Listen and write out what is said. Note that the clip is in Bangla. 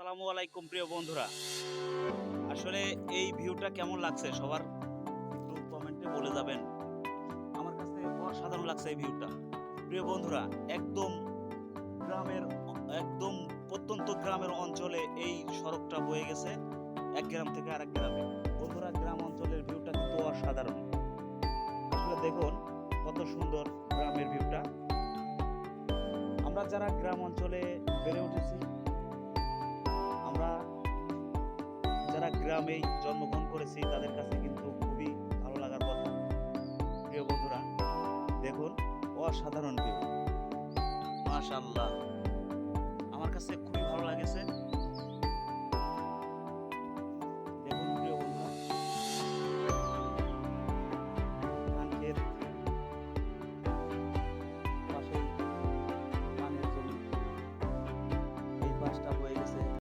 আসসালামু আলাইকুম প্রিয় বন্ধুরা। আসলে এই ভিউটা কেমন লাগছে সবার একটু কমেন্টে বলে যাবেন। আমার কাছে অসাধারণ লাগছে এই ভিউটা। প্রিয় বন্ধুরা, একদম গ্রামের একদম প্রত্যন্ত গ্রামের অঞ্চলে এই সড়কটা বয়ে গেছে এক গ্রাম থেকে আরেক গ্রামে। বন্ধুরা, গ্রাম অঞ্চলের ভিউটা কিন্তু অসাধারণ। আসলে দেখুন কত সুন্দর গ্রামের ভিউটা। আমরা যারা গ্রাম অঞ্চলে বেড়ে উঠেছি, আমরা যারা গ্রামেই জন্মগ্রহণ করেছি তাদের কাছে কিন্তু খুবই ভালো লাগার কথা। প্রিয় বন্ধুরা, দেখুন অসাধারণ ভিউ, মাশাআল্লাহ। আমার কাছে খুবই ভালো লাগেছে।